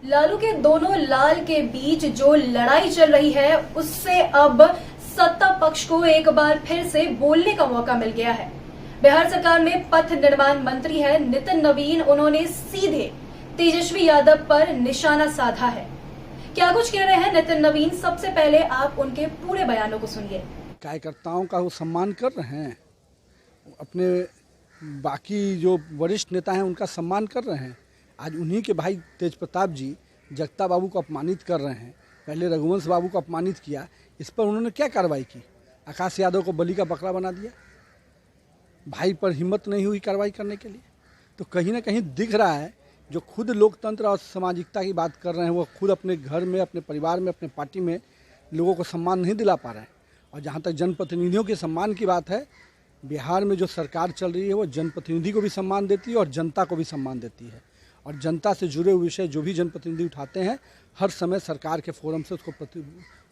लालू के दोनों लाल के बीच जो लड़ाई चल रही है उससे अब सत्ता पक्ष को एक बार फिर से बोलने का मौका मिल गया है। बिहार सरकार में पथ निर्माण मंत्री है नितिन नवीन, उन्होंने सीधे तेजस्वी यादव पर निशाना साधा है। क्या कुछ कह रहे हैं नितिन नवीन, सबसे पहले आप उनके पूरे बयानों को सुनिए। कार्यकर्ताओं का वो सम्मान कर रहे हैं, अपने बाकी जो वरिष्ठ नेता हैं उनका सम्मान कर रहे हैं। आज उन्हीं के भाई तेज प्रताप जी जगता बाबू को अपमानित कर रहे हैं। पहले रघुवंश बाबू को अपमानित किया, इस पर उन्होंने क्या कार्रवाई की? आकाश यादव को बलि का बकरा बना दिया। भाई पर हिम्मत नहीं हुई कार्रवाई करने के लिए। तो कहीं ना कहीं दिख रहा है जो खुद लोकतंत्र और सामाजिकता की बात कर रहे हैं वो खुद अपने घर में, अपने परिवार में, अपने पार्टी में लोगों को सम्मान नहीं दिला पा रहे हैं। और जहाँ तक जनप्रतिनिधियों के सम्मान की बात है, बिहार में जो सरकार चल रही है वो जनप्रतिनिधि को भी सम्मान देती है और जनता को भी सम्मान देती है। और जनता से जुड़े हुए विषय जो भी जनप्रतिनिधि उठाते हैं, हर समय सरकार के फोरम से उसको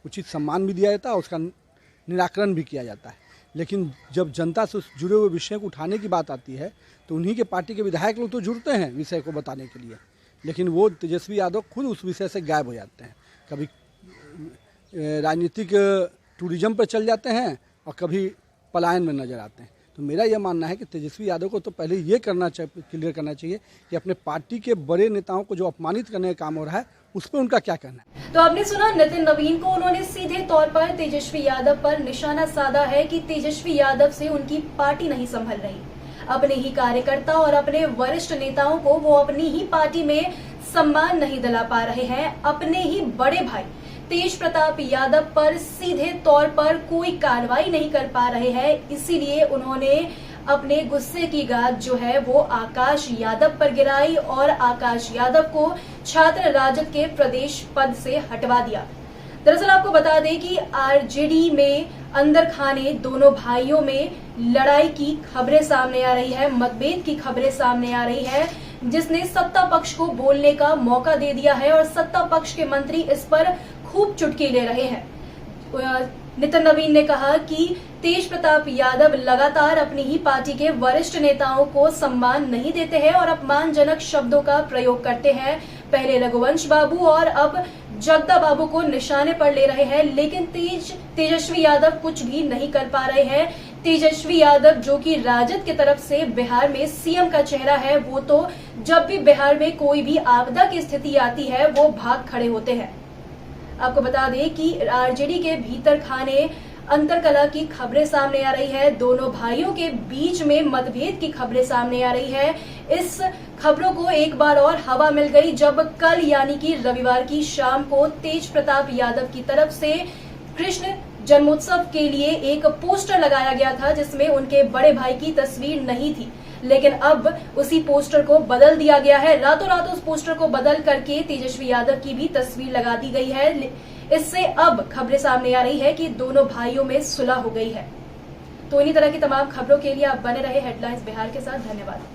उचित सम्मान भी दिया जाता है और उसका निराकरण भी किया जाता है। लेकिन जब जनता से जुड़े हुए विषय को उठाने की बात आती है तो उन्हीं के पार्टी के विधायक लोग तो जुड़ते हैं विषय को बताने के लिए, लेकिन वो तेजस्वी यादव खुद उस विषय से गायब हो जाते हैं। कभी राजनीतिक टूरिज्म पर चल जाते हैं और कभी पलायन में नजर आते हैं। तो मेरा यह मानना है कि तेजस्वी यादव को तो पहले ये क्लियर करना चाहिए कि अपने पार्टी के बड़े नेताओं को जो अपमानित करने का काम हो रहा है उस पर उनका क्या कहना है। तो आपने सुना नितिन नवीन को, उन्होंने सीधे तौर पर तेजस्वी यादव पर निशाना साधा है कि तेजस्वी यादव से उनकी पार्टी नहीं संभल रही। अपने ही कार्यकर्ता और अपने वरिष्ठ नेताओं को वो अपनी ही पार्टी में सम्मान नहीं दिला पा रहे हैं। अपने ही बड़े भाई तेज प्रताप यादव पर सीधे तौर पर कोई कार्रवाई नहीं कर पा रहे हैं, इसीलिए उन्होंने अपने गुस्से की गाज जो है वो आकाश यादव पर गिराई और आकाश यादव को छात्र राजद के प्रदेश पद से हटवा दिया। दरअसल आपको बता दें कि आरजेडी में अंदर खाने दोनों भाइयों में लड़ाई की खबरें सामने आ रही है, मतभेद की खबरें सामने आ रही है, जिसने सत्ता पक्ष को बोलने का मौका दे दिया है और सत्ता पक्ष के मंत्री इस पर खूब चुटकी ले रहे हैं। नितिन नवीन ने कहा कि तेज प्रताप यादव लगातार अपनी ही पार्टी के वरिष्ठ नेताओं को सम्मान नहीं देते हैं और अपमानजनक शब्दों का प्रयोग करते हैं। पहले रघुवंश बाबू और अब जगदा बाबू को निशाने पर ले रहे हैं, लेकिन तेजस्वी यादव कुछ भी नहीं कर पा रहे हैं। तेजस्वी यादव जो कि राजद की तरफ से बिहार में सीएम का चेहरा है, वो तो जब भी बिहार में कोई भी आपदा की स्थिति आती है वो भाग खड़े होते हैं। आपको बता दें कि आरजेडी के भीतर खाने अंतरकला की खबरें सामने आ रही है, दोनों भाइयों के बीच में मतभेद की खबरें सामने आ रही है। इस खबरों को एक बार और हवा मिल गई जब कल यानी कि रविवार की शाम को तेज प्रताप यादव की तरफ से कृष्ण जन्मोत्सव के लिए एक पोस्टर लगाया गया था जिसमें उनके बड़े भाई की तस्वीर नहीं थी, लेकिन अब उसी पोस्टर को बदल दिया गया है। रातों रात उस पोस्टर को बदल करके तेजस्वी यादव की भी तस्वीर लगा दी गई है। इससे अब खबरें सामने आ रही है कि दोनों भाइयों में सुलह हो गई है। तो इन्हीं तरह की तमाम खबरों के लिए आप बने रहे हेडलाइंस बिहार के साथ। धन्यवाद।